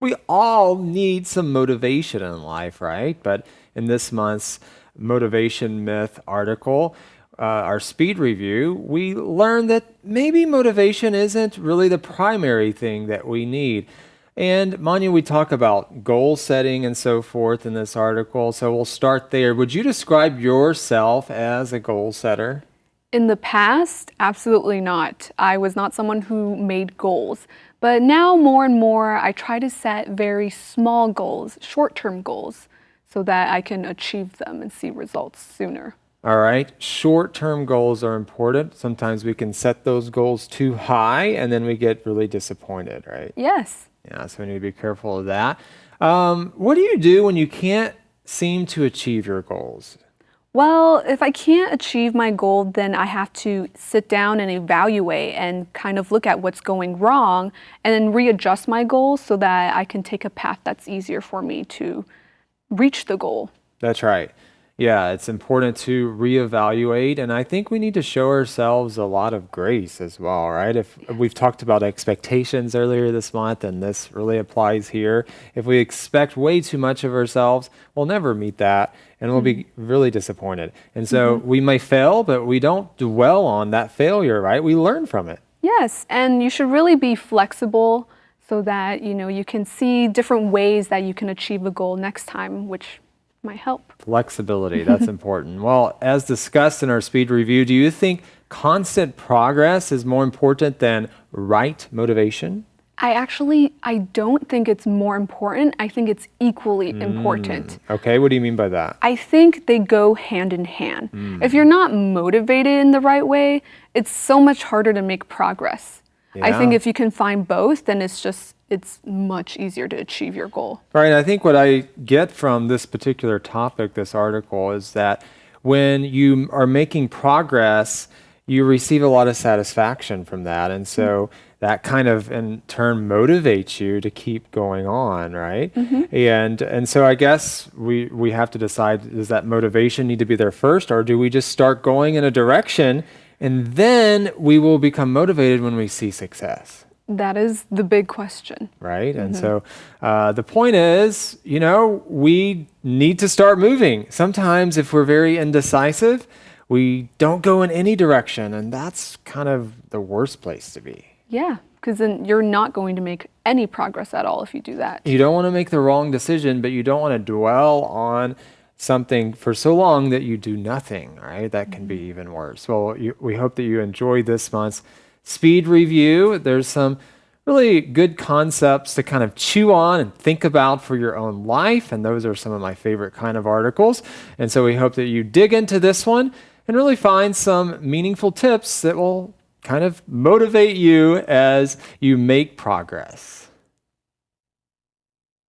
We all need some motivation in life, right? But in this month's Motivation Myth article, our speed review, we learned that maybe motivation isn't really the primary thing that we need. And Manya, we talk about goal setting and so forth in this article, so we'll start there. Would you describe yourself as a goal setter? In the past, absolutely not. I was not someone who made goals. But now, more and more, I try to set very small goals, short-term goals, so that I can achieve them and see results sooner. All right, short-term goals are important. Sometimes we can set those goals too high and then we get really disappointed, right? Yes. Yeah, so we need to be careful of that. What do you do when you can't seem to achieve your goals? Well, if I can't achieve my goal, then I have to sit down and evaluate and kind of look at what's going wrong and then readjust my goals so that I can take a path that's easier for me to reach the goal. That's right. Yeah, it's important to reevaluate, and I think we need to show ourselves a lot of grace as well, right? If we've talked about expectations earlier this month, and this really applies here. If we expect way too much of ourselves, we'll never meet that, and we'll be really disappointed. And so we may fail, but we don't dwell on that failure, right? We learn from it. Yes, and you should really be flexible so that, you can see different ways that you can achieve a goal next time, which might help. Flexibility, that's important. Well, as discussed in our speed review, do you think constant progress is more important than right motivation? I don't think it's more important. I think it's equally important. Okay, what do you mean by that? I think they go hand in hand. If you're not motivated in the right way, it's so much harder to make progress. I think Yeah. if you can find both, then it's much easier to achieve your goal. Right, I think what I get from this particular topic, this article, is that when you are making progress, you receive a lot of satisfaction from that. And so that kind of in turn motivates you to keep going on, right? And so I guess we have to decide, does that motivation need to be there first, or do we just start going in a direction and then we will become motivated when we see success? That is the big question. Right? And so the point is, we need to start moving. Sometimes if we're very indecisive, we don't go in any direction, and that's kind of the worst place to be. Yeah, because then you're not going to make any progress at all if you do that. You don't want to make the wrong decision, but you don't want to dwell on something for so long that you do nothing, right? That can be even worse. Well, we hope that you enjoyed this month's speed review. There's some really good concepts to kind of chew on and think about for your own life, and those are some of my favorite kind of articles. And so we hope that you dig into this one and really find some meaningful tips that will kind of motivate you as you make progress.